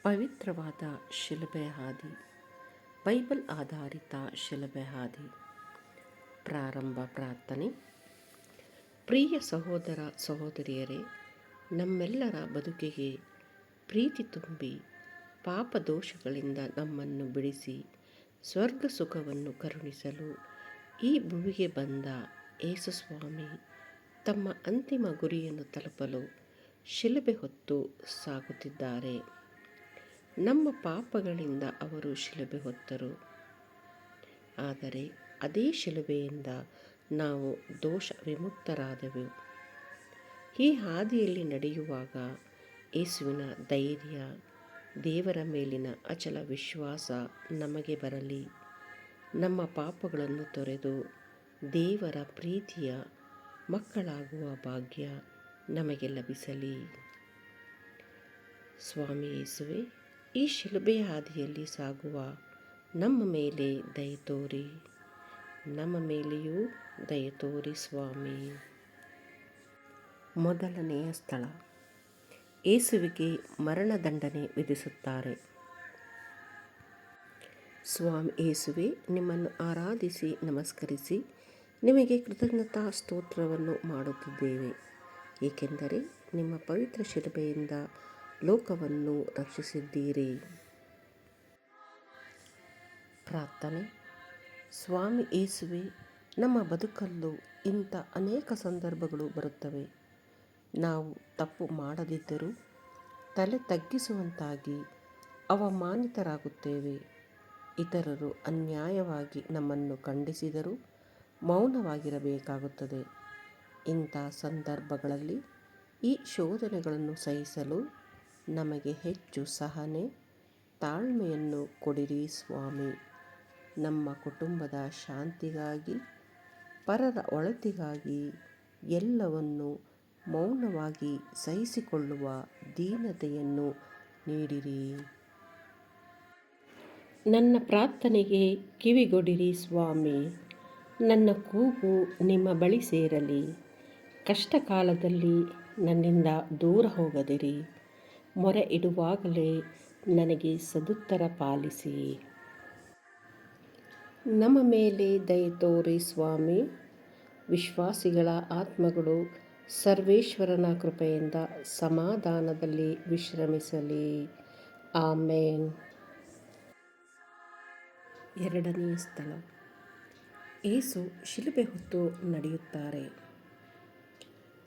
ಪವಿತ್ರವಾದ ಶಿಲುಬೆ ಹಾದಿ. ಬೈಬಲ್ ಆಧಾರಿತ ಶಿಲುಬೆ ಹಾದಿ. ಪ್ರಾರಂಭ ಪ್ರಾರ್ಥನೆ. ಪ್ರಿಯ ಸಹೋದರ ಸಹೋದರಿಯರೇ, ನಮ್ಮೆಲ್ಲರ ಬದುಕಿಗೆ ಪ್ರೀತಿ ತುಂಬಿ ಪಾಪದೋಷಗಳಿಂದ ನಮ್ಮನ್ನು ಬಿಡಿಸಿ ಸ್ವರ್ಗ ಸುಖವನ್ನು ಕರುಣಿಸಲು ಈ ಭುವಿಗೆ ಬಂದ ಯೇಸುಸ್ವಾಮಿ ತಮ್ಮ ಅಂತಿಮ ಗುರಿಯನ್ನು ತಲುಪಲು ಶಿಲುಬೆ ಹೊತ್ತು ಸಾಗುತ್ತಿದ್ದಾರೆ. ನಮ್ಮ ಪಾಪಗಳಿಂದ ಅವರು ಶಿಲುಬೆ ಹೊತ್ತರು. ಆದರೆ ಅದೇ ಶಿಲುಬೆಯಿಂದ ನಾವು ದೋಷ ವಿಮುಕ್ತರಾದೆವು. ಈ ಹಾದಿಯಲ್ಲಿ ನಡೆಯುವಾಗ ಯೇಸುವಿನ ಧೈರ್ಯ, ದೇವರ ಮೇಲಿನ ಅಚಲ ವಿಶ್ವಾಸ ನಮಗೆ ಬರಲಿ. ನಮ್ಮ ಪಾಪಗಳನ್ನು ತೊರೆದು ದೇವರ ಪ್ರೀತಿಯ ಮಕ್ಕಳಾಗುವ ಭಾಗ್ಯ ನಮಗೆ ಲಭಿಸಲಿ. ಸ್ವಾಮಿ ಯೇಸುವೆ, ಈ ಶಿಲುಬೆಯ ಹಾದಿಯಲ್ಲಿ ಸಾಗುವ ನಮ್ಮ ಮೇಲೆ ದಯೆ ತೋರಿ, ನಮ್ಮ ಮೇಲೆಯೂ ದಯೆ ತೋರಿ ಸ್ವಾಮಿ. ಮೊದಲನೆಯ ಸ್ಥಳ, ಯೇಸುವಿಗೆ ಮರಣದಂಡನೆ ವಿಧಿಸುತ್ತಾರೆ. ಸ್ವಾಮಿ ಯೇಸುವೆ, ನಿಮ್ಮನ್ನು ಆರಾಧಿಸಿ ನಮಸ್ಕರಿಸಿ ನಿಮಗೆ ಕೃತಜ್ಞತಾ ಸ್ತೋತ್ರವನ್ನು ಮಾಡುತ್ತಿದ್ದೇವೆ, ಏಕೆಂದರೆ ನಿಮ್ಮ ಪವಿತ್ರ ಶಿಲುಬೆಯಿಂದ ಲೋಕವನ್ನು ರಕ್ಷಿಸಿದ್ದೀರಿ. ಪ್ರಾರ್ಥನೆ. ಸ್ವಾಮಿ ಯೇಸುವೆ, ನಮ್ಮ ಬದುಕಲ್ಲೂ ಇಂಥ ಅನೇಕ ಸಂದರ್ಭಗಳು ಬರುತ್ತವೆ. ನಾವು ತಪ್ಪು ಮಾಡದಿದ್ದರೂ ತಲೆ ತಗ್ಗಿಸುವಂತಾಗಿ ಅವಮಾನಿತರಾಗುತ್ತೇವೆ. ಇತರರು ಅನ್ಯಾಯವಾಗಿ ನಮ್ಮನ್ನು ಖಂಡಿಸಿದರೂ ಮೌನವಾಗಿರಬೇಕಾಗುತ್ತದೆ. ಇಂಥ ಸಂದರ್ಭಗಳಲ್ಲಿ ಈ ಶೋಧನೆಗಳನ್ನು ಸಹಿಸಲು ನಮಗೆ ಹೆಚ್ಚು ಸಹನೆ, ತಾಳ್ಮೆಯನ್ನು ಕೊಡಿರಿ ಸ್ವಾಮಿ. ನಮ್ಮ ಕುಟುಂಬದ ಶಾಂತಿಗಾಗಿ, ಪರರ ಒಳಿತಿಗಾಗಿ ಎಲ್ಲವನ್ನು ಮೌನವಾಗಿ ಸಹಿಸಿಕೊಳ್ಳುವ ದೀನತೆಯನ್ನು ನೀಡಿರಿ. ನನ್ನ ಪ್ರಾರ್ಥನೆಗೆ ಕಿವಿಗೊಡಿರಿ ಸ್ವಾಮಿ. ನನ್ನ ಕೂಗು ನಿಮ್ಮ ಬಳಿ ಸೇರಲಿ. ಕಷ್ಟ ಕಾಲದಲ್ಲಿ ನನ್ನಿಂದ ದೂರ ಹೋಗದಿರಿ. ಮೊರೆ ಇಡುವಾಗಲೇ ನನಗೆ ಸದುತ್ತರ ಪಾಲಿಸಿ. ನಮ್ಮ ಮೇಲೆ ದಯೆ ತೋರಿ ಸ್ವಾಮಿ. ವಿಶ್ವಾಸಿಗಳ ಆತ್ಮಗಳು ಸರ್ವೇಶ್ವರನ ಕೃಪೆಯಿಂದ ಸಮಾಧಾನದಲ್ಲಿ ವಿಶ್ರಮಿಸಲಿ. ಆಮೇನ್. ಎರಡನೆಯ ಸ್ಥಳ, ಯೇಸು ಶಿಲುಬೆ ಹೊತ್ತು ನಡೆಯುತ್ತಾರೆ.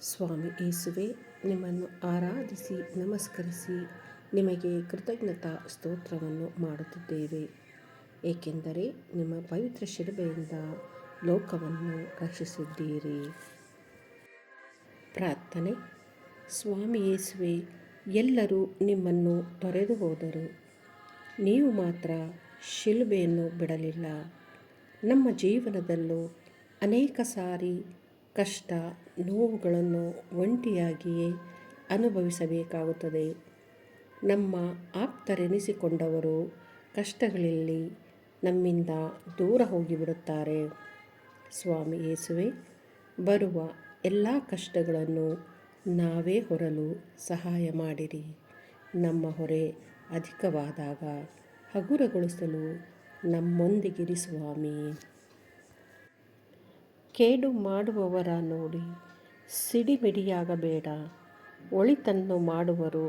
ಸ್ವಾಮಿ ಯೇಸುವೆ, ನಿಮ್ಮನ್ನು ಆರಾಧಿಸಿ ನಮಸ್ಕರಿಸಿ ನಿಮಗೆ ಕೃತಜ್ಞತಾ ಸ್ತೋತ್ರವನ್ನು ಮಾಡುತ್ತಿದ್ದೇವೆ, ಏಕೆಂದರೆ ನಿಮ್ಮ ಪವಿತ್ರ ಶಿಲುಬೆಯಿಂದ ಲೋಕವನ್ನು ರಕ್ಷಿಸಿದ್ದೀರಿ. ಪ್ರಾರ್ಥನೆ. ಸ್ವಾಮಿ ಯೇಸುವೆ, ಎಲ್ಲರೂ ನಿಮ್ಮನ್ನು ತೊರೆದು ಹೋದರು, ನೀವು ಮಾತ್ರ ಶಿಲುಬೆಯನ್ನು ಬಿಡಲಿಲ್ಲ. ನಮ್ಮ ಜೀವನದಲ್ಲೂ ಅನೇಕ ಸಾರಿ ಕಷ್ಟ, ನೋವುಗಳನ್ನು ಒಂಟಿಯಾಗಿಯೇ ಅನುಭವಿಸಬೇಕಾಗುತ್ತದೆ. ನಮ್ಮ ಆಪ್ತರೆನಿಸಿಕೊಂಡವರು ಕಷ್ಟಗಳಲ್ಲಿ ನಮ್ಮಿಂದ ದೂರ ಹೋಗಿಬಿಡುತ್ತಾರೆ. ಸ್ವಾಮಿ ಯೇಸುವೆ, ಬರುವ ಎಲ್ಲ ಕಷ್ಟಗಳನ್ನು ನಾವೇ ಹೊರಲು ಸಹಾಯ ಮಾಡಿರಿ. ನಮ್ಮ ಹೊರೆ ಅಧಿಕವಾದಾಗ ಹಗುರಗೊಳಿಸಲು ನಮ್ಮೊಂದಿಗಿರಿ ಸ್ವಾಮಿ. ಕೇಡು ಮಾಡುವವರ ನೋಡಿ ಸಿಡಿಮಿಡಿಯಾಗಬೇಡ. ಒಳಿತನ್ನು ಮಾಡುವರು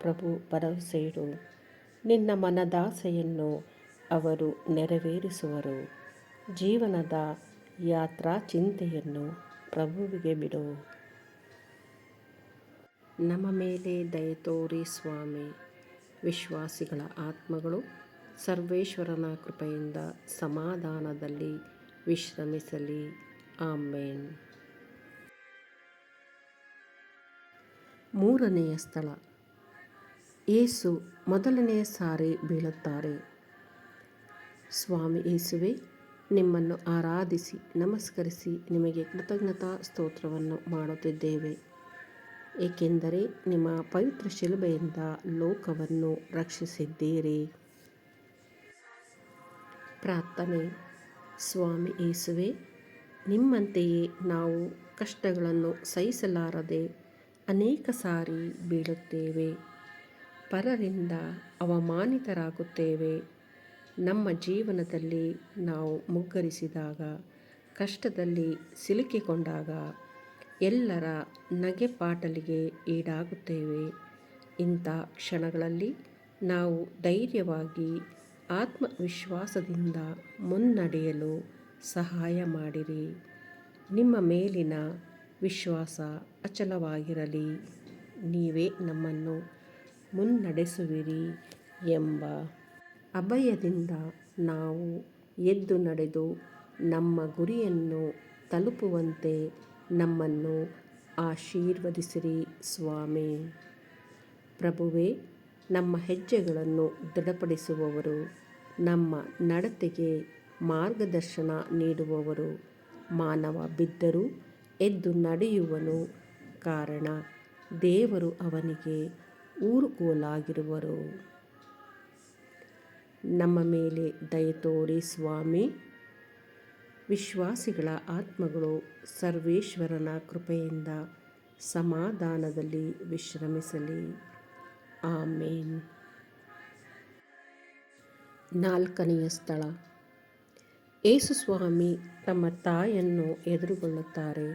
ಪ್ರಭು ಭರವಸೆಯಿಡು. ನಿನ್ನ ಮನದಾಸೆಯನ್ನು ಅವರು ನೆರವೇರಿಸುವರು. ಜೀವನದ ಯಾತ್ರಾ ಚಿಂತೆಯನ್ನು ಪ್ರಭುವಿಗೆ ಬಿಡು. ನಮ್ಮ ಮೇಲೆ ದಯೆ ತೋರಿ ಸ್ವಾಮಿ. ವಿಶ್ವಾಸಿಗಳ ಆತ್ಮಗಳು ಸರ್ವೇಶ್ವರನ ಕೃಪೆಯಿಂದ ಸಮಾಧಾನದಲ್ಲಿ ವಿಶ್ರಮಿಸಲಿ. ಆಮೇನ್. ಮೂರನೆಯ ಸ್ಥಳ, ಯೇಸು ಮೊದಲನೆಯ ಸಾರಿ ಬೀಳುತ್ತಾರೆ. ಸ್ವಾಮಿ ಯೇಸುವೆ, ನಿಮ್ಮನ್ನು ಆರಾಧಿಸಿ ನಮಸ್ಕರಿಸಿ ನಿಮಗೆ ಕೃತಜ್ಞತಾ ಸ್ತೋತ್ರವನ್ನು ಮಾಡುತ್ತಿದ್ದೇವೆ, ಏಕೆಂದರೆ ನಿಮ್ಮ ಪವಿತ್ರ ಶಿಲುಬೆಯಿಂದ ಲೋಕವನ್ನು ರಕ್ಷಿಸಿದ್ದೀರಿ. ಪ್ರಾರ್ಥನೆ. ಸ್ವಾಮಿ ಯೇಸುವೆ, ನಿಮ್ಮಂತೆಯೇ ನಾವು ಕಷ್ಟಗಳನ್ನು ಸಹಿಸಲಾರದೆ ಅನೇಕ ಸಾರಿ ಬೀಳುತ್ತೇವೆ. ಪರರಿಂದ ಅವಮಾನಿತರಾಗುತ್ತೇವೆ. ನಮ್ಮ ಜೀವನದಲ್ಲಿ ನಾವು ಮುಗ್ಗರಿಸಿದಾಗ, ಕಷ್ಟದಲ್ಲಿ ಸಿಲುಕಿಕೊಂಡಾಗ ಎಲ್ಲರ ನಗೆಪಾಟಲಿಗೆ ಈಡಾಗುತ್ತೇವೆ. ಇಂಥ ಕ್ಷಣಗಳಲ್ಲಿ ನಾವು ಧೈರ್ಯವಾಗಿ ಆತ್ಮವಿಶ್ವಾಸದಿಂದ ಮುನ್ನಡೆಯಲು ಸಹಾಯ ಮಾಡಿರಿ. ನಿಮ್ಮ ಮೇಲಿನ ವಿಶ್ವಾಸ ಅಚಲವಾಗಿರಲಿ. ನೀವೇ ನಮ್ಮನ್ನು ಮುನ್ನಡೆಸುವಿರಿ ಎಂಬ ಅಭಯದಿಂದ ನಾವು ಎದ್ದು ನಡೆದು ನಮ್ಮ ಗುರಿಯನ್ನು ತಲುಪುವಂತೆ ನಮ್ಮನ್ನು ಆಶೀರ್ವದಿಸಿರಿ ಸ್ವಾಮಿ. ಪ್ರಭುವೇ, ನಮ್ಮ ಹೆಜ್ಜೆಗಳನ್ನು ದೃಢಪಡಿಸುವವರು, ನಮ್ಮ ನಡತೆಗೆ ಮಾರ್ಗದರ್ಶನ ನೀಡುವವರು. ಮಾನವ ಬಿದ್ದರೂ ಎದ್ದು ನಡೆಯುವನು, ಕಾರಣ ದೇವರು ಅವನಿಗೆ ಊರುಗೋಲಾಗಿರುವರು. ನಮ್ಮ ಮೇಲೆ ದಯೆತೋರಿ ಸ್ವಾಮಿ. ವಿಶ್ವಾಸಿಗಳ ಆತ್ಮಗಳು ಸರ್ವೇಶ್ವರನ ಕೃಪೆಯಿಂದ ಸಮಾಧಾನದಲ್ಲಿ ವಿಶ್ರಮಿಸಲಿ. ಆಮೇನ್. 4ನೆಯ ಸ್ಥಳ, ಯೇಸು ಸ್ವಾಮಿ ತಮ್ಮ ತಾಯಿಯನ್ನು ಎದುರುಗೊಳ್ಳುತ್ತಾರೆ.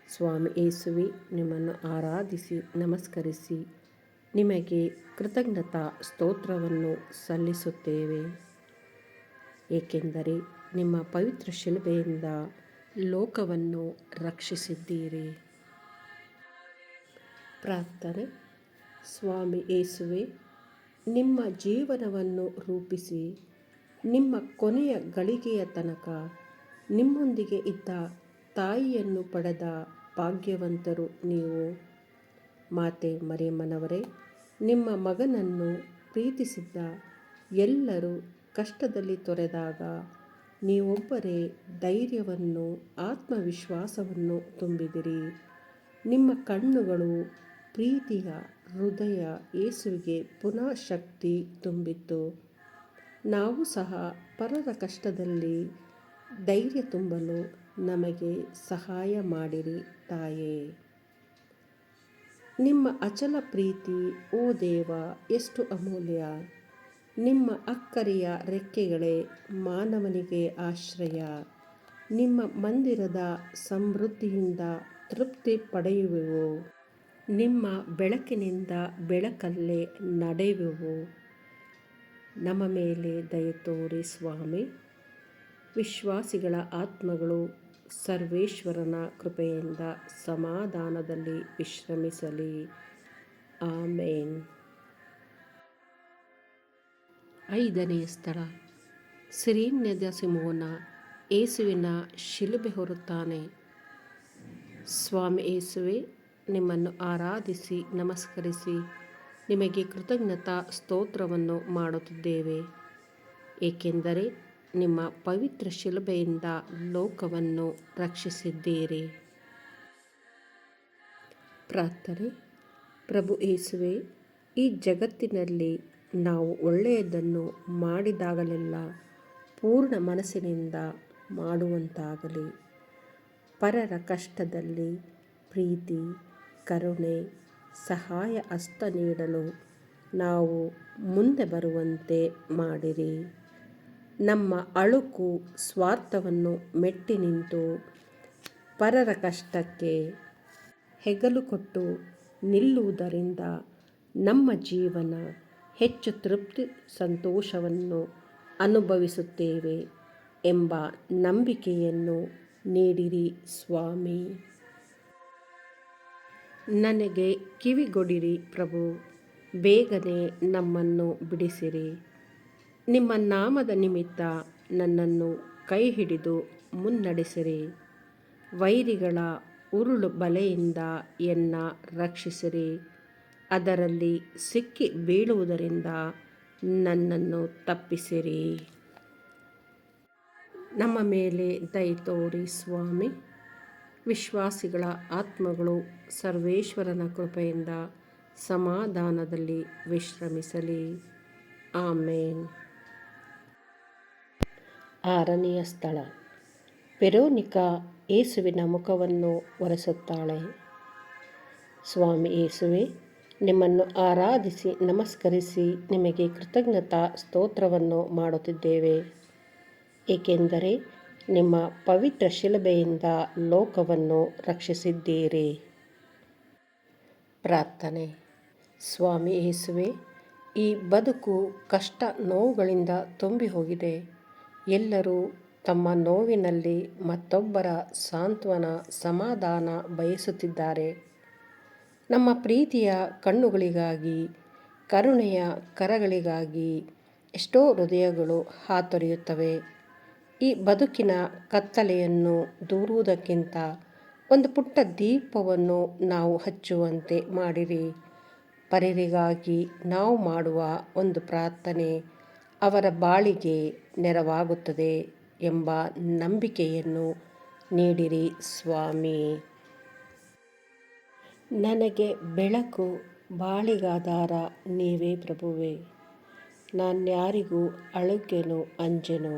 ಸ್ವಾಮಿ ಯೇಸುವೆ, ನಿಮ್ಮನ್ನು ಆರಾಧಿಸಿ ನಮಸ್ಕರಿಸಿ ನಿಮಗೆ ಕೃತಜ್ಞತಾ ಸ್ತೋತ್ರವನ್ನು ಸಲ್ಲಿಸುತ್ತೇವೆ, ಏಕೆಂದರೆ ನಿಮ್ಮ ಪವಿತ್ರ ಶಿಲುಬೆಯಿಂದ ಲೋಕವನ್ನು ರಕ್ಷಿಸಿದ್ದೀರಿ. ಪ್ರಾರ್ಥನೆ. ಸ್ವಾಮಿ ಯೇಸುವೆ, ನಿಮ್ಮ ಜೀವನವನ್ನು ರೂಪಿಸಿ ನಿಮ್ಮ ಕೊನೆಯ ಗಳಿಗೆಯ ತನಕ ನಿಮ್ಮೊಂದಿಗೆ ಇದ್ದ ತಾಯಿಯನ್ನು ಪಡೆದ ಭಾಗ್ಯವಂತರು ನೀವು. ಮಾತೆ ಮರಿಯಮ್ಮನವರೇ, ನಿಮ್ಮ ಮಗನನ್ನು ಪ್ರೀತಿಸಿದ್ದ ಎಲ್ಲರೂ ಕಷ್ಟದಲ್ಲಿ ತೊರೆದಾಗ ನೀವೊಬ್ಬರೇ ಧೈರ್ಯವನ್ನು ಆತ್ಮವಿಶ್ವಾಸವನ್ನು ತುಂಬಿದಿರಿ. ನಿಮ್ಮ ಕಣ್ಣುಗಳು ಪ್ರೀತಿಯ ಹೃದಯ ಯೇಸುವಿಗೆ ಪುನಃ ಶಕ್ತಿ ತುಂಬಿತ್ತು. ನಾವು ಸಹ ಪರರ ಕಷ್ಟದಲ್ಲಿ ಧೈರ್ಯ ತುಂಬಲು ನಮಗೆ ಸಹಾಯ ಮಾಡಿರಿ ತಾಯೇ. ನಿಮ್ಮ ಅಚಲ ಪ್ರೀತಿ ಓ ದೇವ ಎಷ್ಟು ಅಮೂಲ್ಯ. ನಿಮ್ಮ ಅಕ್ಕರೆಯ ರೆಕ್ಕೆಗಳೇ ಮಾನವನಿಗೆ ಆಶ್ರಯ. ನಿಮ್ಮ ಮಂದಿರದ ಸಮೃದ್ಧಿಯಿಂದ ತೃಪ್ತಿ ಪಡೆಯುವೆವು. ನಿಮ್ಮ ಬೆಳಕಿನಿಂದ ಬೆಳಕಲ್ಲೇ ನಡೆಯುವೆವು. ನಮ್ಮ ಮೇಲೆ ದಯೆತೋರಿ ಸ್ವಾಮಿ. ವಿಶ್ವಾಸಿಗಳ ಆತ್ಮಗಳು ಸರ್ವೇಶ್ವರನ ಕೃಪೆಯಿಂದ ಸಮಾಧಾನದಲ್ಲಿ ವಿಶ್ರಮಿಸಲಿ. ಆಮೇನ್. 5ನೆಯ ಸ್ಥಳ, ಸಿರೇನ್ಯದ ಸಿಮೋನ ಯೇಸುವಿನ ಶಿಲುಬೆ ಹೊರುತ್ತಾನೆ. ಸ್ವಾಮಿ ಯೇಸುವೆ, ನಿಮ್ಮನ್ನು ಆರಾಧಿಸಿ ನಮಸ್ಕರಿಸಿ ನಿಮಗೆ ಕೃತಜ್ಞತಾ ಸ್ತೋತ್ರವನ್ನು ಮಾಡುತ್ತಿದ್ದೇವೆ, ಏಕೆಂದರೆ ನಿಮ್ಮ ಪವಿತ್ರ ಶಿಲುಬೆಯಿಂದ ಲೋಕವನ್ನು ರಕ್ಷಿಸಿದ್ದೀರಿ. ಪ್ರಾರ್ಥನೆ. ಪ್ರಭು ಯೇಸುವೆ, ಈ ಜಗತ್ತಿನಲ್ಲಿ ನಾವು ಒಳ್ಳೆಯದನ್ನು ಮಾಡಿದಾಗಲೆಲ್ಲ ಪೂರ್ಣ ಮನಸ್ಸಿನಿಂದ ಮಾಡುವಂತಾಗಲಿ. ಪರರ ಕಷ್ಟದಲ್ಲಿ ಪ್ರೀತಿ, ಕರುಣೆ, ಸಹಾಯ ಹಸ್ತ ನೀಡಲು ನಾವು ಮುಂದೆ ಬರುವಂತೆ ಮಾಡಿರಿ. ನಮ್ಮ ಅಳುಕು ಸ್ವಾರ್ಥವನ್ನು ಮೆಟ್ಟಿ ನಿಂತು ಪರರ ಕಷ್ಟಕ್ಕೆ ಹೆಗಲು ಕೊಟ್ಟು ನಿಲ್ಲುವುದರಿಂದ ನಮ್ಮ ಜೀವನ ಹೆಚ್ಚು ತೃಪ್ತಿ ಸಂತೋಷವನ್ನು ಅನುಭವಿಸುತ್ತೇವೆ ಎಂಬ ನಂಬಿಕೆಯನ್ನು ನೀಡಿರಿ ಸ್ವಾಮಿ. ನನಗೆ ಕಿವಿಗೊಡಿರಿ ಪ್ರಭು, ಬೇಗನೆ ನಮ್ಮನ್ನು ಬಿಡಿಸಿರಿ. ನಿಮ್ಮ ನಾಮದ ನಿಮಿತ್ತ ನನ್ನನ್ನು ಕೈ ಹಿಡಿದು ಮುನ್ನಡೆಸಿರಿ. ವೈರಿಗಳ ಉರುಳು ಬಲೆಯಿಂದ ಎನ್ನ ರಕ್ಷಿಸಿರಿ. ಅದರಲ್ಲಿ ಸಿಕ್ಕಿ ಬೀಳುವುದರಿಂದ ನನ್ನನ್ನು ತಪ್ಪಿಸಿರಿ. ನಮ್ಮ ಮೇಲೆ ದಯೆತೋರಿ ಸ್ವಾಮಿ. ವಿಶ್ವಾಸಿಗಳ ಆತ್ಮಗಳು ಸರ್ವೇಶ್ವರನ ಕೃಪೆಯಿಂದ ಸಮಾಧಾನದಲ್ಲಿ ವಿಶ್ರಮಿಸಲಿ. ಆಮೇನ್. 6ನೆಯ ಸ್ಥಳ, ವೆರೋನಿಕಾ ಯೇಸುವಿನ ಮುಖವನ್ನು ಒರೆಸುತ್ತಾಳೆ. ಸ್ವಾಮಿ ಯೇಸುವೆ, ನಿಮ್ಮನ್ನು ಆರಾಧಿಸಿ ನಮಸ್ಕರಿಸಿ ನಿಮಗೆ ಕೃತಜ್ಞತಾ ಸ್ತೋತ್ರವನ್ನು ಮಾಡುತ್ತಿದ್ದೇವೆ, ಏಕೆಂದರೆ ನಿಮ್ಮ ಪವಿತ್ರ ಶಿಲುಬೆಯಿಂದ ಲೋಕವನ್ನು ರಕ್ಷಿಸಿದ್ದೀರಿ. ಪ್ರಾರ್ಥನೆ. ಸ್ವಾಮಿ ಯೇಸುವೆ, ಈ ಬದುಕು ಕಷ್ಟ ನೋವುಗಳಿಂದ ತುಂಬಿ ಹೋಗಿದೆ. ಎಲ್ಲರೂ ತಮ್ಮ ನೋವಿನಲ್ಲಿ ಮತ್ತೊಬ್ಬರ ಸಾಂತ್ವನ ಸಮಾಧಾನ ಬಯಸುತ್ತಿದ್ದಾರೆ. ನಮ್ಮ ಪ್ರೀತಿಯ ಕಣ್ಣುಗಳಿಗಾಗಿ, ಕರುಣೆಯ ಕರಗಳಿಗಾಗಿ ಎಷ್ಟೋ ಹೃದಯಗಳು ಹಾತೊರೆಯುತ್ತವೆ. ಈ ಬದುಕಿನ ಕತ್ತಲೆಯನ್ನು ದೂರುವುದಕ್ಕಿಂತ ಒಂದು ಪುಟ್ಟ ದೀಪವನ್ನು ನಾವು ಹಚ್ಚುವಂತೆ ಮಾಡಿರಿ. ಪರರಿಗಾಗಿ ನಾವು ಮಾಡುವ ಒಂದು ಪ್ರಾರ್ಥನೆ ಅವರ ಬಾಳಿಗೆ ನೆರವಾಗುತ್ತದೆ ಎಂಬ ನಂಬಿಕೆಯನ್ನು ನೀಡಿರಿ ಸ್ವಾಮಿ. ನನಗೆ ಬೆಳಕು, ಬಾಳಿಗಾಧಾರ ನೀವೇ ಪ್ರಭುವೇ. ನಾನ್ಯಾರಿಗೂ ಅಳುಗೆನು ಅಂಜೆನು.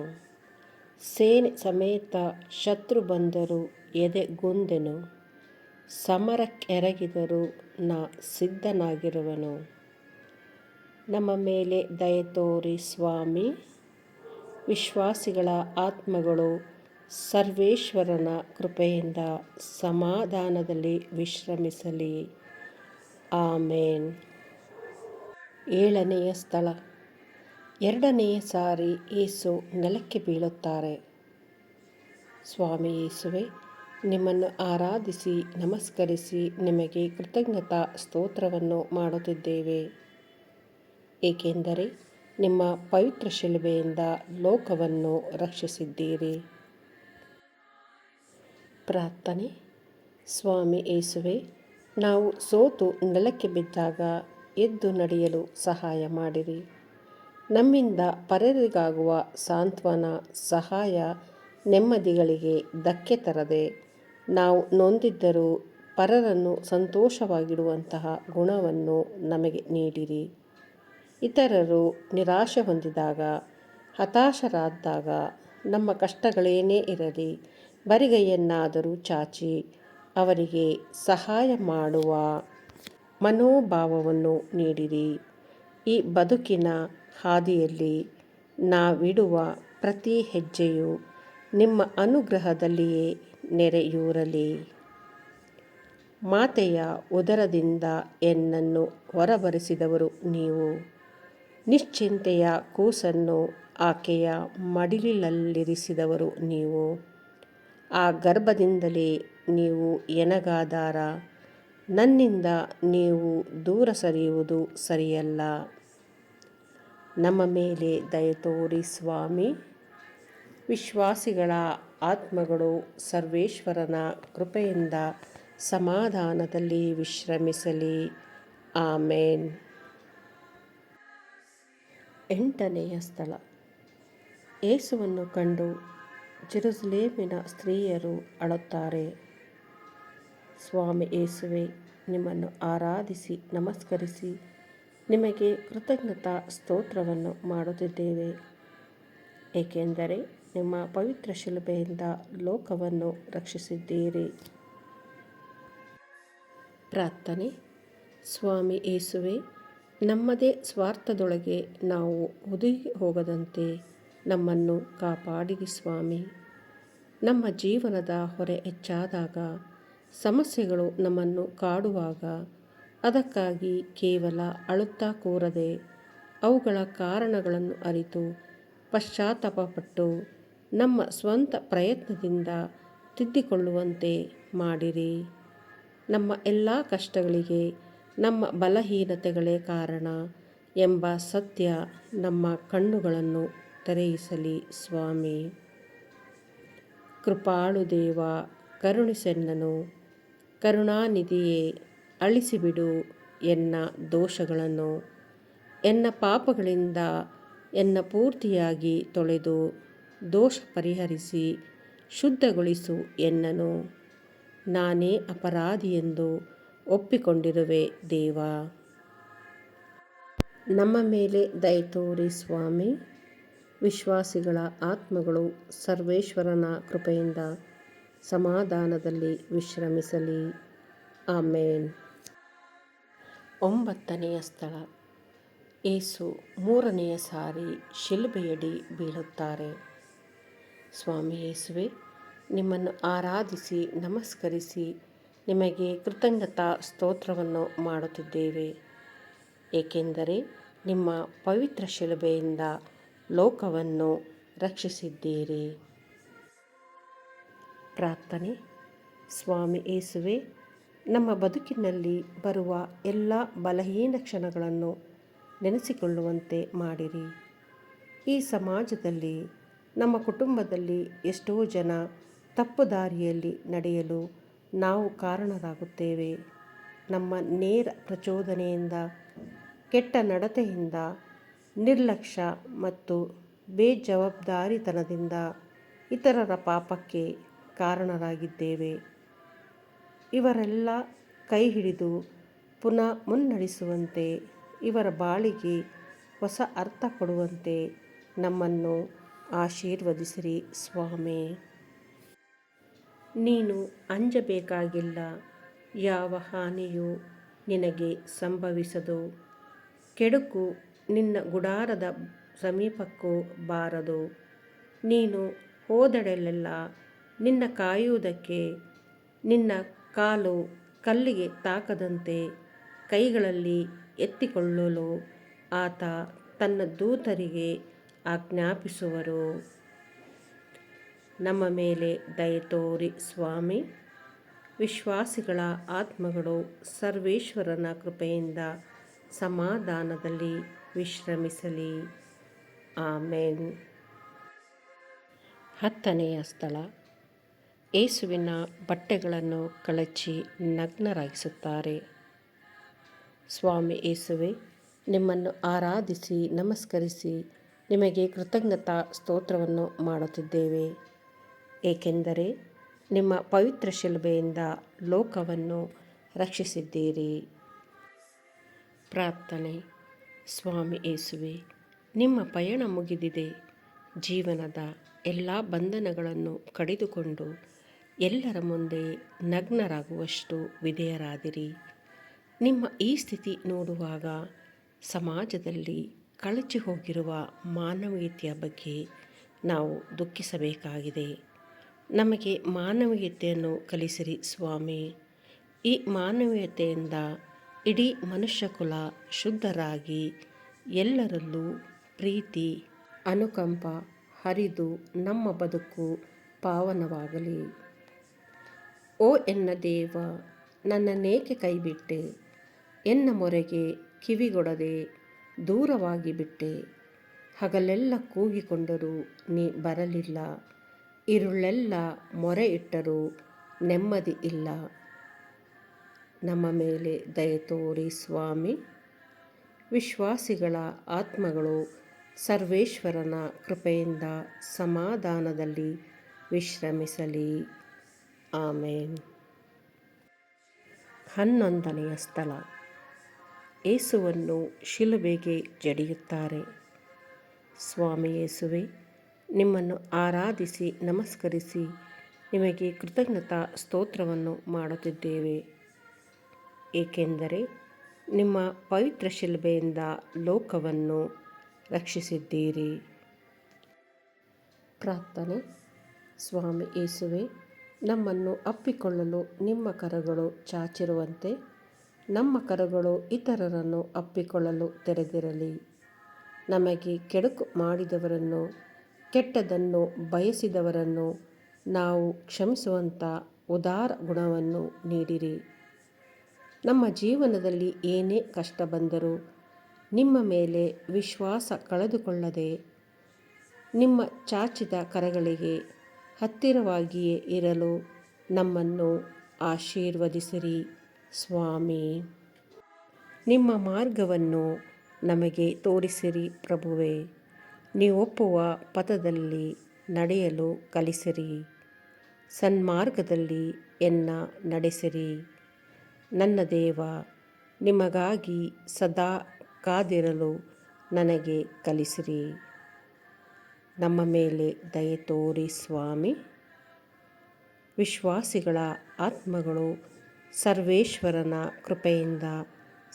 ಸೇನೆ ಸಮೇತ ಶತ್ರು ಬಂದರು ಎದೆಗುಂದೆನು. ಸಮರಕ್ಕೆರಗಿದರೂ ನಾ ಸಿದ್ಧನಾಗಿರುವೆನು. ನಮ್ಮ ಮೇಲೆ ದಯೆ ತೋರಿ ಸ್ವಾಮಿ. ವಿಶ್ವಾಸಿಗಳ ಆತ್ಮಗಳು ಸರ್ವೇಶ್ವರನ ಕೃಪೆಯಿಂದ ಸಮಾಧಾನದಲ್ಲಿ ವಿಶ್ರಮಿಸಲಿ. ಆಮೇನ್. 7ನೆಯ ಸ್ಥಳ. 2ನೆಯ ಸಾರಿ ಯೇಸು ನೆಲಕ್ಕೆ ಬೀಳುತ್ತಾರೆ. ಸ್ವಾಮಿ ಯೇಸುವೆ, ನಿಮ್ಮನ್ನು ಆರಾಧಿಸಿ ನಮಸ್ಕರಿಸಿ ನಿಮಗೆ ಕೃತಜ್ಞತಾ ಸ್ತೋತ್ರವನ್ನು ಮಾಡುತ್ತಿದ್ದೇವೆ, ಏಕೆಂದರೆ ನಿಮ್ಮ ಪವಿತ್ರ ಶಿಲುಬೆಯಿಂದ ಲೋಕವನ್ನು ರಕ್ಷಿಸಿದ್ದೀರಿ. ಪ್ರಾರ್ಥನೆ. ಸ್ವಾಮಿ ಯೇಸುವೆ, ನಾವು ಸೋತು ನೆಲಕ್ಕೆ ಬಿದ್ದಾಗ ಎದ್ದು ನಡೆಯಲು ಸಹಾಯ ಮಾಡಿರಿ. ನಮ್ಮಿಂದ ಪರರಿಗಾಗುವ ಸಾಂತ್ವನ, ಸಹಾಯ, ನೆಮ್ಮದಿಗಳಿಗೆ ಧಕ್ಕೆ ತರದೆ ನಾವು ನೊಂದಿದ್ದರೂ ಪರರನ್ನು ಸಂತೋಷವಾಗಿಡುವಂತಹ ಗುಣವನ್ನು ನಮಗೆ ನೀಡಿರಿ. ಇತರರು ನಿರಾಶೆ ಹೊಂದಿದಾಗ, ಹತಾಶರಾದಾಗ, ನಮ್ಮ ಕಷ್ಟಗಳೇನೇ ಇರಲಿ ಬರಿಗೈಯನ್ನಾದರೂ ಚಾಚಿ ಅವರಿಗೆ ಸಹಾಯ ಮಾಡುವ ಮನೋಭಾವವನ್ನು ನೀಡಿರಿ. ಈ ಬದುಕಿನ ಹಾದಿಯಲ್ಲಿ ನಾವಿಡುವ ಪ್ರತಿ ಹೆಜ್ಜೆಯು ನಿಮ್ಮ ಅನುಗ್ರಹದಲ್ಲಿಯೇ ನೆರೆಯೂರಲಿ. ಮಾತೆಯ ಉದರದಿಂದ ಎನ್ನನ್ನು ಹೊರಬರಿಸಿದವರು ನೀವು. ನಿಶ್ಚಿಂತೆಯ ಕೂಸನ್ನು ಆಕೆಯ ಮಡಿಲಲ್ಲಿರಿಸಿದವರು ನೀವು. ಆ ಗರ್ಭದಿಂದಲೇ ನೀವು ಎನಗಾಧಾರ. ನನ್ನಿಂದ ನೀವು ದೂರ ಸರಿಯುವುದು ಸರಿಯಲ್ಲ. ನಮ್ಮ ಮೇಲೆ ದಯೆ ತೋರಿ ಸ್ವಾಮಿ. ವಿಶ್ವಾಸಿಗಳ ಆತ್ಮಗಳು ಸರ್ವೇಶ್ವರನ ಕೃಪೆಯಿಂದ ಸಮಾಧಾನದಲ್ಲಿ ವಿಶ್ರಮಿಸಲಿ. ಆಮೇನ್. 8ನೆಯ ಸ್ಥಳ. ಯೇಸುವನ್ನು ಕಂಡು ಜೆರುಸಲೇಮಿನ ಸ್ತ್ರೀಯರು ಅಳುತ್ತಾರೆ. ಸ್ವಾಮಿ ಯೇಸುವೆ, ನಿಮ್ಮನ್ನು ಆರಾಧಿಸಿ ನಮಸ್ಕರಿಸಿ ನಿಮಗೆ ಕೃತಜ್ಞತಾ ಸ್ತೋತ್ರವನ್ನು ಮಾಡುತ್ತಿದ್ದೇವೆ, ಏಕೆಂದರೆ ನಿಮ್ಮ ಪವಿತ್ರ ಶಿಲುಬೆಯಿಂದ ಲೋಕವನ್ನು ರಕ್ಷಿಸಿದ್ದೀರಿ. ಪ್ರಾರ್ಥನೆ. ಸ್ವಾಮಿ ಯೇಸುವೆ, ನಮ್ಮದೇ ಸ್ವಾರ್ಥದೊಳಗೆ ನಾವು ಹುದುಗಿ ಹೋಗದಂತೆ ನಮ್ಮನ್ನು ಕಾಪಾಡಿರಿ ಸ್ವಾಮಿ. ನಮ್ಮ ಜೀವನದ ಹೊರೆ ಹೆಚ್ಚಾದಾಗ, ಸಮಸ್ಯೆಗಳು ನಮ್ಮನ್ನು ಕಾಡುವಾಗ ಅದಕ್ಕಾಗಿ ಕೇವಲ ಅಳುತ್ತಾ ಕೂರದೆ ಅವುಗಳ ಕಾರಣಗಳನ್ನು ಅರಿತು ಪಶ್ಚಾತ್ತಾಪಪಟ್ಟು ನಮ್ಮ ಸ್ವಂತ ಪ್ರಯತ್ನದಿಂದ ತಿದ್ದಿಕೊಳ್ಳುವಂತೆ ಮಾಡಿರಿ. ನಮ್ಮ ಎಲ್ಲ ಕಷ್ಟಗಳಿಗೆ ನಮ್ಮ ಬಲಹೀನತೆಗಳೇ ಕಾರಣ ಎಂಬ ಸತ್ಯ ನಮ್ಮ ಕಣ್ಣುಗಳನ್ನು ತೆರೆಯಿಸಲಿ ಸ್ವಾಮಿ. ಕೃಪಾಳು ದೇವ, ಕರುಣಿಸೆನ್ನನು. ಕರುಣಾನಿಧಿಯೇ, ಅಳಿಸಿಬಿಡು ಎನ್ನ ದೋಷಗಳನ್ನು. ಎನ್ನ ಪಾಪಗಳಿಂದ ಎನ್ನ ಪೂರ್ತಿಯಾಗಿ ತೊಳೆದು ದೋಷ ಪರಿಹರಿಸಿ ಶುದ್ಧಗೊಳಿಸು ಎನ್ನನು. ನಾನೇ ಅಪರಾಧಿಯೆಂದು ಒಪ್ಪಿಕೊಂಡಿರುವೆ ದೇವ. ನಮ್ಮ ಮೇಲೆ ದಯೆ ತೋರಿ ಸ್ವಾಮಿ. ವಿಶ್ವಾಸಿಗಳ ಆತ್ಮಗಳು ಸರ್ವೇಶ್ವರನ ಕೃಪೆಯಿಂದ ಸಮಾಧಾನದಲ್ಲಿ ವಿಶ್ರಮಿಸಲಿ. ಆಮೇನ್. ಒಂಬತ್ತನೆಯ ಸ್ಥಳ. ಏಸು ಮೂರನೆಯ ಸಾರಿ ಶಿಲುಬೆಯಡಿ ಬೀಳುತ್ತಾರೆ. ಸ್ವಾಮಿ ಯೇಸುವೆ, ನಿಮ್ಮನ್ನು ಆರಾಧಿಸಿ ನಮಸ್ಕರಿಸಿ ನಿಮಗೆ ಕೃತಜ್ಞತಾ ಸ್ತೋತ್ರವನ್ನು ಮಾಡುತ್ತಿದ್ದೇವೆ, ಏಕೆಂದರೆ ನಿಮ್ಮ ಪವಿತ್ರ ಶಿಲುಬೆಯಿಂದ ಲೋಕವನ್ನು ರಕ್ಷಿಸಿದ್ದೀರಿ. ಪ್ರಾರ್ಥನೆ. ಸ್ವಾಮಿ ಯೇಸುವೆ, ನಮ್ಮ ಬದುಕಿನಲ್ಲಿ ಬರುವ ಎಲ್ಲ ಬಲಹೀನ ಕ್ಷಣಗಳನ್ನು ನೆನೆಸಿಕೊಳ್ಳುವಂತೆ ಮಾಡಿರಿ. ಈ ಸಮಾಜದಲ್ಲಿ, ನಮ್ಮ ಕುಟುಂಬದಲ್ಲಿ ಎಷ್ಟೋ ಜನ ತಪ್ಪು ದಾರಿಯಲ್ಲಿ ನಡೆಯಲು ನಾವು ಕಾರಣರಾಗುತ್ತೇವೆ. ನಮ್ಮ ನೇರ ಪ್ರಚೋದನೆಯಿಂದ, ಕೆಟ್ಟ ನಡತೆಯಿಂದ, ನಿರ್ಲಕ್ಷ್ಯ ಮತ್ತು ಬೇಜವಾಬ್ದಾರಿತನದಿಂದ ಇತರರ ಪಾಪಕ್ಕೆ ಕಾರಣರಾಗಿದ್ದೇವೆ. ಇವರೆಲ್ಲ ಕೈ ಹಿಡಿದು ಪುನಃ ಮುನ್ನಡೆಸುವಂತೆ, ಇವರ ಬಾಳಿಗೆ ಹೊಸ ಅರ್ಥ ಕೊಡುವಂತೆ ನಮ್ಮನ್ನು ಆಶೀರ್ವದಿಸಿರಿ ಸ್ವಾಮಿ. ನೀನು ಅಂಜಬೇಕಾಗಿಲ್ಲ, ಯಾವ ಹಾನಿಯೂ ನಿನಗೆ ಸಂಭವಿಸದು, ಕೆಡುಕು ನಿನ್ನ ಗುಡಾರದ ಸಮೀಪಕ್ಕೂ ಬಾರದು. ನೀನು ಹೋದೆಡೆಯಲ್ಲೆಲ್ಲ ನಿನ್ನ ಕಾಯುವುದಕ್ಕೆ, ನಿನ್ನ ಕಾಲು ಕಲ್ಲಿಗೆ ತಾಕದಂತೆ ಕೈಗಳಲ್ಲಿ ಎತ್ತಿಕೊಳ್ಳಲು ಆತ ತನ್ನ ದೂತರಿಗೆ ಆಜ್ಞಾಪಿಸುವರು. ನಮ್ಮ ಮೇಲೆ ದಯೆ ತೋರಿ ಸ್ವಾಮಿ. ವಿಶ್ವಾಸಿಗಳ ಆತ್ಮಗಳು ಸರ್ವೇಶ್ವರನ ಕೃಪೆಯಿಂದ ಸಮಾಧಾನದಲ್ಲಿ ವಿಶ್ರಮಿಸಲಿ. ಆಮೇನ್. ಹತ್ತನೆಯ ಸ್ಥಳ. ಏಸುವಿನ ಬಟ್ಟೆಗಳನ್ನು ಕಳಚಿ ನಗ್ನರಾಗಿಸುತ್ತಾರೆ. ಸ್ವಾಮಿ ಯೇಸುವೆ, ನಿಮ್ಮನ್ನು ಆರಾಧಿಸಿ ನಮಸ್ಕರಿಸಿ ನಿಮಗೆ ಕೃತಜ್ಞತಾ ಸ್ತೋತ್ರವನ್ನು ಮಾಡುತ್ತಿದ್ದೇವೆ, ಏಕೆಂದರೆ ನಿಮ್ಮ ಪವಿತ್ರ ಶಿಲುಬೆಯಿಂದ ಲೋಕವನ್ನು ರಕ್ಷಿಸಿದ್ದೀರಿ. ಪ್ರಾರ್ಥನೆ. ಸ್ವಾಮಿ ಯೇಸುವೆ, ನಿಮ್ಮ ಪಯಣ ಮುಗಿದಿದೆ. ಜೀವನದ ಎಲ್ಲ ಬಂಧನಗಳನ್ನು ಕಡಿದುಕೊಂಡು ಎಲ್ಲರ ಮುಂದೆ ನಗ್ನರಾಗುವಷ್ಟು ವಿಧೇಯರಾದಿರಿ. ನಿಮ್ಮ ಈ ಸ್ಥಿತಿ ನೋಡುವಾಗ ಸಮಾಜದಲ್ಲಿ ಕಳಚಿ ಹೋಗಿರುವ ಮಾನವೀಯತೆಯ ಬಗ್ಗೆ ನಾವು ದುಃಖಿಸಬೇಕಾಗಿದೆ. ನಮಗೆ ಮಾನವೀಯತೆಯನ್ನು ಕಲಿಸಿರಿ ಸ್ವಾಮಿ. ಈ ಮಾನವೀಯತೆಯಿಂದ ಇಡೀ ಮನುಷ್ಯಕುಲ ಶುದ್ಧರಾಗಿ ಎಲ್ಲರಲ್ಲೂ ಪ್ರೀತಿ, ಅನುಕಂಪ ಹರಿದು ನಮ್ಮ ಬದುಕು ಪಾವನವಾಗಲಿ. ಓ ಎನ್ನ ದೇವ, ನನ್ನನ್ನೇಕೆ ಕೈಬಿಟ್ಟೆ? ಎನ್ನ ಮೊರೆಗೆ ಕಿವಿಗೊಡದೆ ದೂರವಾಗಿ ಬಿಟ್ಟೆ. ಹಗಲೆಲ್ಲ ಕೂಗಿಕೊಂಡರೂ ನೀ ಬರಲಿಲ್ಲ, ಇರುಳೆಲ್ಲ ಮೊರೆ ಇಟ್ಟರೂ ನೆಮ್ಮದಿ ಇಲ್ಲ. ನಮ್ಮ ಮೇಲೆ ದಯೆ ತೋರಿ ಸ್ವಾಮಿ. ವಿಶ್ವಾಸಿಗಳ ಆತ್ಮಗಳು ಸರ್ವೇಶ್ವರನ ಕೃಪೆಯಿಂದ ಸಮಾಧಾನದಲ್ಲಿ ವಿಶ್ರಮಿಸಲಿ. ಆಮೇನ್. 11ನೆಯ ಸ್ಥಳ. ಏಸುವನ್ನು ಶಿಲುಬೆಗೆ ಜಡಿಯುತ್ತಾರೆ. ಸ್ವಾಮಿ ಯೇಸುವೆ, ನಿಮ್ಮನ್ನು ಆರಾಧಿಸಿ ನಮಸ್ಕರಿಸಿ ನಿಮಗೆ ಕೃತಜ್ಞತಾ ಸ್ತೋತ್ರವನ್ನು ಮಾಡುತ್ತಿದ್ದೇವೆ, ಏಕೆಂದರೆ ನಿಮ್ಮ ಪವಿತ್ರ ಶಿಲುಬೆಯಿಂದ ಲೋಕವನ್ನು ರಕ್ಷಿಸಿದ್ದೀರಿ. ಪ್ರಾರ್ಥನೆ. ಸ್ವಾಮಿ ಯೇಸುವೆ, ನಮ್ಮನ್ನು ಅಪ್ಪಿಕೊಳ್ಳಲು ನಿಮ್ಮ ಕರಗಳು ಚಾಚಿರುವಂತೆ ನಮ್ಮ ಕರಗಳು ಇತರರನ್ನು ಅಪ್ಪಿಕೊಳ್ಳಲು ತೆರೆದಿರಲಿ. ನಮಗೆ ಕೆಡುಕು ಮಾಡಿದವರನ್ನು, ಕೆಟ್ಟದನ್ನು ಬಯಸಿದವರನ್ನು ನಾವು ಕ್ಷಮಿಸುವಂಥ ಉದಾರ ಗುಣವನ್ನು ನೀಡಿರಿ. ನಮ್ಮ ಜೀವನದಲ್ಲಿ ಏನೇ ಕಷ್ಟ ಬಂದರೂ ನಿಮ್ಮ ಮೇಲೆ ವಿಶ್ವಾಸ ಕಳೆದುಕೊಳ್ಳದೆ ನಿಮ್ಮ ಚಾಚಿದ ಕರಗಳಿಗೆ ಹತ್ತಿರವಾಗಿಯೇ ಇರಲು ನಮ್ಮನ್ನು ಆಶೀರ್ವದಿಸಿರಿ ಸ್ವಾಮಿ. ನಿಮ್ಮ ಮಾರ್ಗವನ್ನು ನಮಗೆ ತೋರಿಸಿರಿ ಪ್ರಭುವೇ. ನೀವೊಪ್ಪುವ ಪಥದಲ್ಲಿ ನಡೆಯಲು ಕಲಿಸಿರಿ. ಸನ್ಮಾರ್ಗದಲ್ಲಿ ಎನ್ನ ನಡೆಸಿರಿ. ನನ್ನ ದೇವ, ನಿಮಗಾಗಿ ಸದಾ ಕಾದಿರಲು ನನಗೆ ಕಲಿಸಿರಿ. ನಮ್ಮ ಮೇಲೆ ದಯೆ ತೋರಿ ಸ್ವಾಮಿ. ವಿಶ್ವಾಸಿಗಳ ಆತ್ಮಗಳು ಸರ್ವೇಶ್ವರನ ಕೃಪೆಯಿಂದ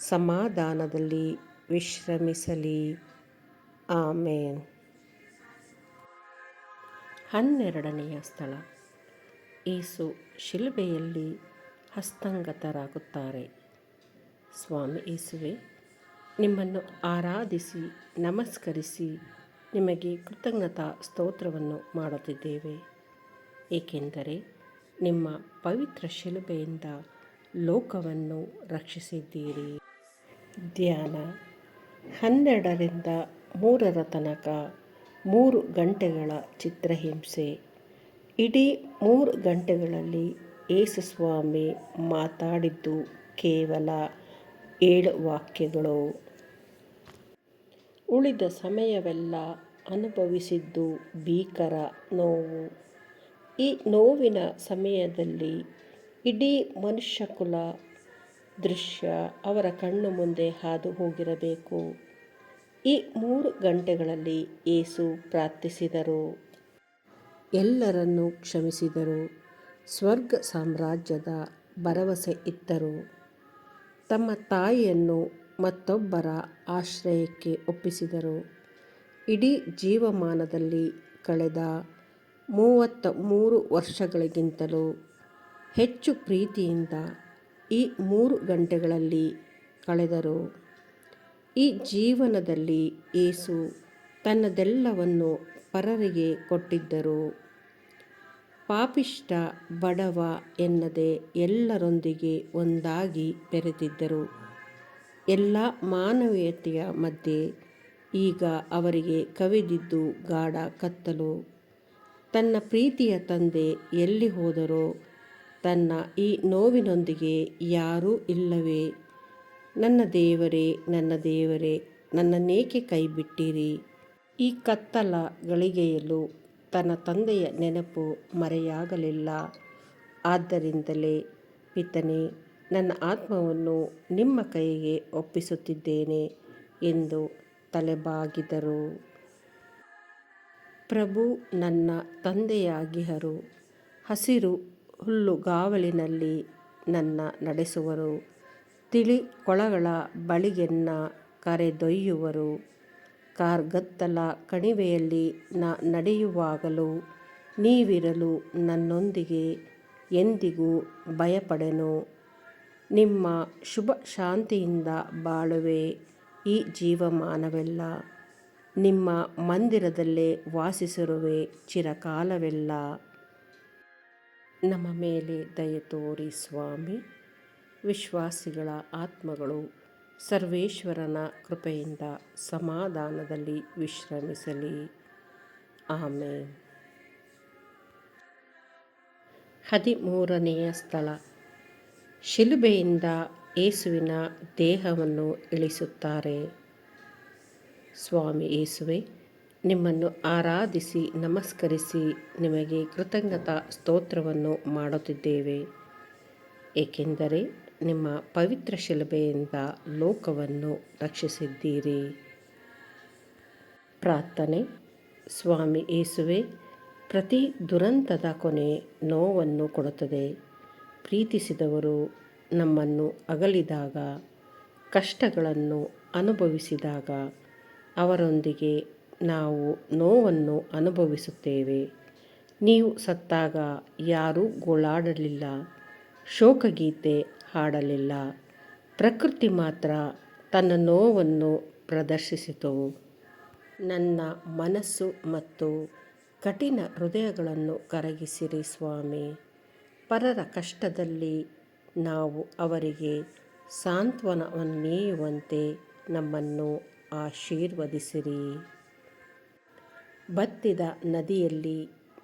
ಸಮಾಧಾನದಲ್ಲಿ ವಿಶ್ರಮಿಸಲಿ. ಆಮೇನ್. 12ನೆಯ ಸ್ಥಳ, ಯೇಸು ಶಿಲುಬೆಯಲ್ಲಿ ಹಸ್ತಂಗತರಾಗುತ್ತಾರೆ. ಸ್ವಾಮಿ ಯೇಸುವೆ, ನಿಮ್ಮನ್ನು ಆರಾಧಿಸಿ ನಮಸ್ಕರಿಸಿ ನಿಮಗೆ ಕೃತಜ್ಞತಾ ಸ್ತೋತ್ರವನ್ನು ಮಾಡುತ್ತಿದ್ದೇವೆ, ಏಕೆಂದರೆ ನಿಮ್ಮ ಪವಿತ್ರ ಶಿಲುಬೆಯಿಂದ ಲೋಕವನ್ನು ರಕ್ಷಿಸಿದ್ದೀರಿ. ಧ್ಯಾನ. 12ರಿಂದ 3 ತನಕ 3 ಗಂಟೆಗಳ ಚಿತ್ರಹಿಂಸೆ. ಇಡೀ 3 ಗಂಟೆಗಳಲ್ಲಿ ಯೇಸು ಸ್ವಾಮಿ ಮಾತಾಡಿದ್ದು ಕೇವಲ 7 ವಾಕ್ಯಗಳು. ಉಳಿದ ಸಮಯವೆಲ್ಲ ಅನುಭವಿಸಿದ್ದು ಭೀಕರ ನೋವು. ಈ ನೋವಿನ ಸಮಯದಲ್ಲಿ ಇಡೀ ಮನುಷ್ಯಕುಲ ದೃಶ್ಯ ಅವರ ಕಣ್ಣು ಮುಂದೆ ಹಾದು ಹೋಗಿರಬೇಕು. ಈ 3 ಗಂಟೆಗಳಲ್ಲಿ ಯೇಸು ಪ್ರಾರ್ಥಿಸಿದರು, ಎಲ್ಲರನ್ನೂ ಕ್ಷಮಿಸಿದರು, ಸ್ವರ್ಗ ಸಾಮ್ರಾಜ್ಯದ ಭರವಸೆ ಇತ್ತರು, ತಮ್ಮ ತಾಯಿಯನ್ನು ಮತ್ತೊಬ್ಬರ ಆಶ್ರಯಕ್ಕೆ ಒಪ್ಪಿಸಿದರು. ಇಡೀ ಜೀವಮಾನದಲ್ಲಿ ಕಳೆದ 33 ವರ್ಷಗಳಿಗಿಂತಲೂ ಹೆಚ್ಚು ಪ್ರೀತಿಯಿಂದ ಈ 3 ಗಂಟೆಗಳಲ್ಲಿ ಕಳೆದರು. ಈ ಜೀವನದಲ್ಲಿ ಯೇಸು ತನ್ನದೆಲ್ಲವನ್ನು ಪರರಿಗೆ ಕೊಟ್ಟಿದ್ದರು. ಪಾಪಿಷ್ಠ ಬಡವ ಎನ್ನದೆ ಎಲ್ಲರೊಂದಿಗೆ ಒಂದಾಗಿ ಬೆರೆತಿದ್ದರು. ಎಲ್ಲ ಮಾನವೀಯತೆಯ ಮಧ್ಯೆ ಈಗ ಅವರಿಗೆ ಕವಿದಿದ್ದು ಗಾಢ ಕತ್ತಲು. ತನ್ನ ಪ್ರೀತಿಯ ತಂದೆ ಎಲ್ಲಿ ಹೋದರೋ, ತನ್ನ ಈ ನೋವಿನೊಂದಿಗೆ ಯಾರೂ ಇಲ್ಲವೇ? ನನ್ನ ದೇವರೇ, ನನ್ನ ದೇವರೇ, ನನ್ನನ್ನೇಕೆ ಕೈಬಿಟ್ಟಿರಿ? ಈ ಕತ್ತಲ ಗಳಿಗೆಯಲ್ಲೂ ತನ್ನ ತಂದೆಯ ನೆನಪು ಮರೆಯಾಗಲಿಲ್ಲ. ಆದ್ದರಿಂದಲೇ ಪಿತನೇ, ನನ್ನ ಆತ್ಮವನ್ನು ನಿಮ್ಮ ಕೈಗೆ ಒಪ್ಪಿಸುತ್ತಿದ್ದೇನೆ ಎಂದು ತಲೆಬಾಗಿದರು. ಪ್ರಭು ನನ್ನ ತಂದೆಯಾಗಿಹರು, ಹಸಿರು ಹುಲ್ಲುಗಾವಲಿನಲ್ಲಿ ನನ್ನ ನಡೆಸುವರು, ತಿಳಿ ಕೊಳಗಳ ಬಳಿಗೆನ್ನ ಕರೆದೊಯ್ಯುವರು. ಕಾರ್ಗತ್ತಲ ಕಣಿವೆಯಲ್ಲಿ ನಡೆಯುವಾಗಲೂ ನೀವಿರಲು ನನ್ನೊಂದಿಗೆ ಎಂದಿಗೂ ಭಯಪಡೆನು. ನಿಮ್ಮ ಶುಭ ಶಾಂತಿಯಿಂದ ಬಾಳುವೆ ಈ ಜೀವಮಾನವೆಲ್ಲ, ನಿಮ್ಮ ಮಂದಿರದಲ್ಲೇ ವಾಸಿಸಿರುವೆ ಚಿರಕಾಲವೆಲ್ಲ. ನಮ್ಮ ಮೇಲೆ ದಯೆ ತೋರಿ ಸ್ವಾಮಿ. ವಿಶ್ವಾಸಿಗಳ ಆತ್ಮಗಳು ಸರ್ವೇಶ್ವರನ ಕೃಪೆಯಿಂದ ಸಮಾಧಾನದಲ್ಲಿ ವಿಶ್ರಮಿಸಲಿ. ಆಮೇನ್. 13ನೆಯ ಸ್ಥಳ, ಶಿಲುಬೆಯಿಂದ ಯೇಸುವಿನ ದೇಹವನ್ನು ಇಳಿಸುತ್ತಾರೆ. ಸ್ವಾಮಿ ಯೇಸುವೆ, ನಿಮ್ಮನ್ನು ಆರಾಧಿಸಿ ನಮಸ್ಕರಿಸಿ ನಿಮಗೆ ಕೃತಜ್ಞತಾ ಸ್ತೋತ್ರವನ್ನು ಮಾಡುತ್ತಿದ್ದೇವೆ, ಏಕೆಂದರೆ ನಿಮ್ಮ ಪವಿತ್ರ ಶಿಲುಬೆಯಿಂದ ಲೋಕವನ್ನು ರಕ್ಷಿಸಿದ್ದೀರಿ. ಪ್ರಾರ್ಥನೆ. ಸ್ವಾಮಿ ಯೇಸುವೆ, ಪ್ರತಿ ದುರಂತದ ಕೊನೆ ನೋವನ್ನು ಕೊಡುತ್ತದೆ. ಪ್ರೀತಿಸಿದವರು ನಮ್ಮನ್ನು ಅಗಲಿದಾಗ, ಕಷ್ಟಗಳನ್ನು ಅನುಭವಿಸಿದಾಗ ಅವರೊಂದಿಗೆ ನಾವು ನೋವನ್ನು ಅನುಭವಿಸುತ್ತೇವೆ. ನೀವು ಸತ್ತಾಗ ಯಾರೂ ಗೋಳಾಡಲಿಲ್ಲ, ಶೋಕಗೀತೆ ಹಾಡಲಿಲ್ಲ. ಪ್ರಕೃತಿ ಮಾತ್ರ ತನ್ನ ನೋವನ್ನು ಪ್ರದರ್ಶಿಸಿತು. ನನ್ನ ಮನಸ್ಸು ಮತ್ತು ಕಠಿಣ ಹೃದಯಗಳನ್ನು ಕರಗಿಸಿರಿ ಸ್ವಾಮಿ. ಪರರ ಕಷ್ಟದಲ್ಲಿ ನಾವು ಅವರಿಗೆ ಸಾಂತ್ವನವನ್ನೀಯುವಂತೆ ನಮ್ಮನ್ನು ಆಶೀರ್ವದಿಸಿರಿ. ಬತ್ತಿದ ನದಿಯಲ್ಲಿ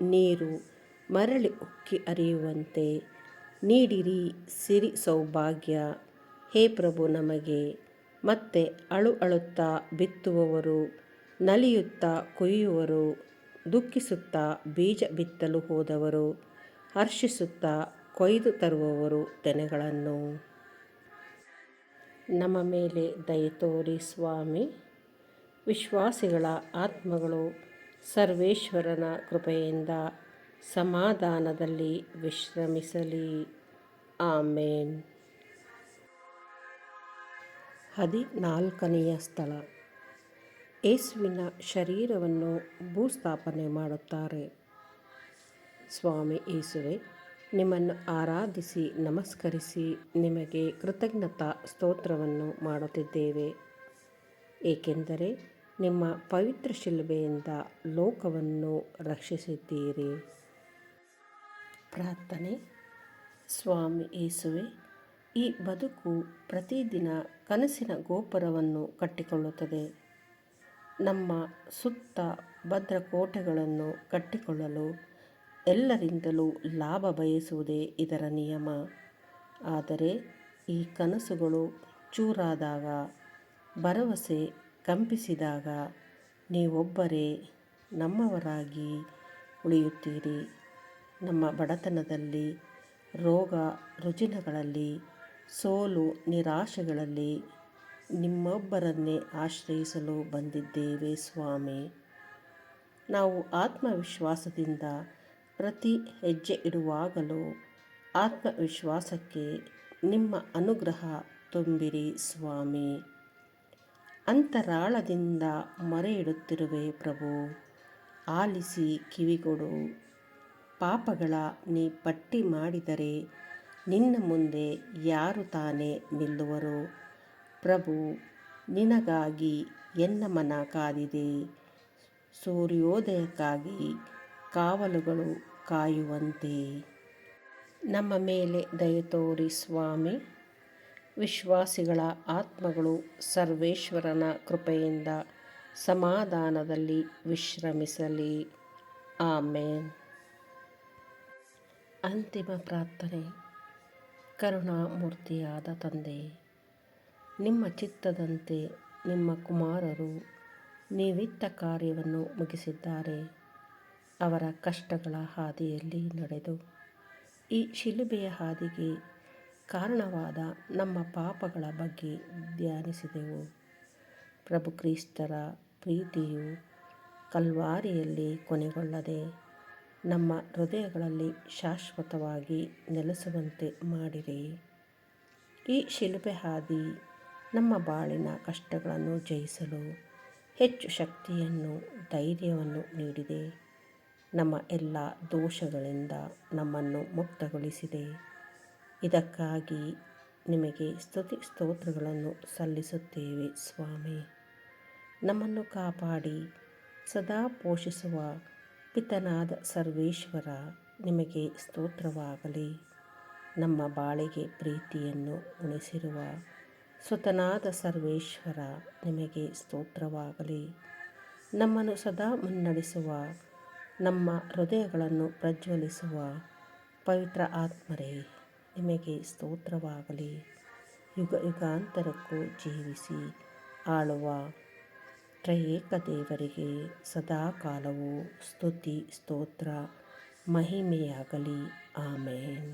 ನೀರು ಮರಳಿ ಉಕ್ಕಿ ಹರಿಯುವಂತೆ ನೀಡಿರಿ ಸಿರಿ ಸೌಭಾಗ್ಯ. ಹೇ ಪ್ರಭು, ನಮಗೆ ಮತ್ತೆ ಅಳುತ್ತಾ ಬಿತ್ತುವವರು, ನಲಿಯುತ್ತಾ ಕೊಯ್ಯುವರು, ದುಃಖಿಸುತ್ತಾ ಬೀಜ ಬಿತ್ತಲು ಹೋದವರು, ಹರ್ಷಿಸುತ್ತಾ ಕೊಯ್ದು ತರುವವರು ತೆನೆಗಳನ್ನು. ನಮ್ಮ ಮೇಲೆ ದಯೆ ತೋರಿ ಸ್ವಾಮಿ. ವಿಶ್ವಾಸಿಗಳ ಆತ್ಮಗಳು ಸರ್ವೇಶ್ವರನ ಕೃಪೆಯಿಂದ ಸಮಾಧಾನದಲ್ಲಿ ವಿಶ್ರಮಿಸಲಿ. ಆಮೇನ್. 14ನೆಯ ಸ್ಥಳ, ಯೇಸುವಿನ ಶರೀರವನ್ನು ಭೂಸ್ಥಾಪನೆ ಮಾಡುತ್ತಾರೆ. ಸ್ವಾಮಿ ಯೇಸುವೆ, ನಿಮ್ಮನ್ನು ಆರಾಧಿಸಿ ನಮಸ್ಕರಿಸಿ ನಿಮಗೆ ಕೃತಜ್ಞತಾ ಸ್ತೋತ್ರವನ್ನು ಮಾಡುತ್ತಿದ್ದೇವೆ, ಏಕೆಂದರೆ ನಿಮ್ಮ ಪವಿತ್ರ ಶಿಲುಬೆಯಿಂದ ಲೋಕವನ್ನು ರಕ್ಷಿಸಿದ್ದೀರಿ. ಪ್ರಾರ್ಥನೆ. ಸ್ವಾಮಿ ಯೇಸುವೆ, ಈ ಬದುಕು ಪ್ರತಿದಿನ ಕನಸಿನ ಗೋಪುರವನ್ನು ಕಟ್ಟಿಕೊಳ್ಳುತ್ತದೆ. ನಮ್ಮ ಸುತ್ತ ಭದ್ರಕೋಟೆಗಳನ್ನು ಕಟ್ಟಿಕೊಳ್ಳಲು ಎಲ್ಲರಿಂದಲೂ ಲಾಭ ಬಯಸುವುದೇ ಇದರ ನಿಯಮ. ಆದರೆ ಈ ಕನಸುಗಳು ಚೂರಾದಾಗ, ಭರವಸೆ ಕಂಪಿಸಿದಾಗ ನೀವೊಬ್ಬರೇ ನಮ್ಮವರಾಗಿ ಉಳಿಯುತ್ತೀರಿ. ನಮ್ಮ ಬಡತನದಲ್ಲಿ, ರೋಗ ರುಜಿನಗಳಲ್ಲಿ, ಸೋಲು ನಿರಾಶೆಗಳಲ್ಲಿ ನಿಮ್ಮೊಬ್ಬರನ್ನೇ ಆಶ್ರಯಿಸಲು ಬಂದಿದ್ದೇವೆ ಸ್ವಾಮಿ. ನಾವು ಆತ್ಮವಿಶ್ವಾಸದಿಂದ ಪ್ರತಿ ಹೆಜ್ಜೆ ಇಡುವಾಗಲೂ ಆತ್ಮವಿಶ್ವಾಸಕ್ಕೆ ನಿಮ್ಮ ಅನುಗ್ರಹ ತುಂಬಿರಿ ಸ್ವಾಮಿ. ಅಂತರಾಳದಿಂದ ಮೊರೆಯಿಡುತ್ತಿರುವೆ ಪ್ರಭು, ಆಲಿಸಿ ಕಿವಿಗೊಡು. ಪಾಪಗಳ ನೀ ಪಟ್ಟಿ ಮಾಡಿದರೆ ನಿನ್ನ ಮುಂದೆ ಯಾರು ತಾನೇ ನಿಲ್ಲುವರು? ಪ್ರಭು, ನಿನಗಾಗಿ ಎನ್ನ ಮನ ಕಾದಿದೆ. ಸೂರ್ಯೋದಯಕ್ಕಾಗಿ ಕಾವಲುಗಳು ಕಾಯುವಂತೆ ನಮ್ಮ ಮೇಲೆ ದಯೆ ತೋರಿ ಸ್ವಾಮಿ. ವಿಶ್ವಾಸಿಗಳ ಆತ್ಮಗಳು ಸರ್ವೇಶ್ವರನ ಕೃಪೆಯಿಂದ ಸಮಾಧಾನದಲ್ಲಿ ವಿಶ್ರಮಿಸಲಿ. ಆಮೇನ್. ಅಂತಿಮ ಪ್ರಾರ್ಥನೆ. ಕರುಣಾಮೂರ್ತಿಯಾದ ತಂದೆ, ನಿಮ್ಮ ಚಿತ್ತದಂತೆ ನಿಮ್ಮ ಕುಮಾರರು ನೀವಿತ್ತ ಕಾರ್ಯವನ್ನು ಮುಗಿಸಿದ್ದಾರೆ. ಅವರ ಕಷ್ಟಗಳ ಹಾದಿಯಲ್ಲಿ ನಡೆದು ಈ ಶಿಲುಬೆಯ ಹಾದಿಗೆ ಕಾರಣವಾದ ನಮ್ಮ ಪಾಪಗಳ ಬಗ್ಗೆ ಧ್ಯಾನಿಸಿದೆವು. ಪ್ರಭು ಕ್ರಿಸ್ತರ ಪ್ರೀತಿಯು ಕಲ್ವಾರಿಯಲ್ಲಿ ಕೊನೆಗೊಳ್ಳದೆ ನಮ್ಮ ಹೃದಯಗಳಲ್ಲಿ ಶಾಶ್ವತವಾಗಿ ನೆಲೆಸುವಂತೆ ಮಾಡಿರಿ. ಈ ಶಿಲುಬೆ ಹಾದಿ ನಮ್ಮ ಬಾಳಿನ ಕಷ್ಟಗಳನ್ನು ಜಯಿಸಲು ಹೆಚ್ಚು ಶಕ್ತಿಯನ್ನು, ಧೈರ್ಯವನ್ನು ನೀಡಿದೆ. ನಮ್ಮ ಎಲ್ಲ ದೋಷಗಳಿಂದ ನಮ್ಮನ್ನು ಮುಕ್ತಗೊಳಿಸಿದೆ. ಇದಕ್ಕಾಗಿ ನಿಮಗೆ ಸ್ತುತಿ ಸ್ತೋತ್ರಗಳನ್ನು ಸಲ್ಲಿಸುತ್ತೇವೆ ಸ್ವಾಮಿ. ನಮ್ಮನ್ನು ಕಾಪಾಡಿ ಸದಾ ಪೋಷಿಸುವ ಪಿತನಾದ ಸರ್ವೇಶ್ವರ ನಿಮಗೆ ಸ್ತೋತ್ರವಾಗಲಿ. ನಮ್ಮ ಬಾಳಿಗೆ ಪ್ರೀತಿಯನ್ನು ಉಣಿಸಿರುವ ಸುತನಾದ ಸರ್ವೇಶ್ವರ ನಿಮಗೆ ಸ್ತೋತ್ರವಾಗಲಿ. ನಮ್ಮನ್ನು ಸದಾ ಮುನ್ನಡೆಸುವ, ನಮ್ಮ ಹೃದಯಗಳನ್ನು ಪ್ರಜ್ವಲಿಸುವ ಪವಿತ್ರ ಆತ್ಮರೇ ನಿಮಗೆ ಸ್ತೋತ್ರವಾಗಲಿ. ಯುಗ ಯುಗಾಂತರಕ್ಕೂ ಜೀವಿಸಿ ಆಳುವ ತ್ರಯೇಕ ದೇವರಿಗೆ ಸದಾಕಾಲವೂ ಸ್ತುತಿ ಸ್ತೋತ್ರ ಮಹಿಮೆಯಾಗಲಿ. ಆಮೇನ್.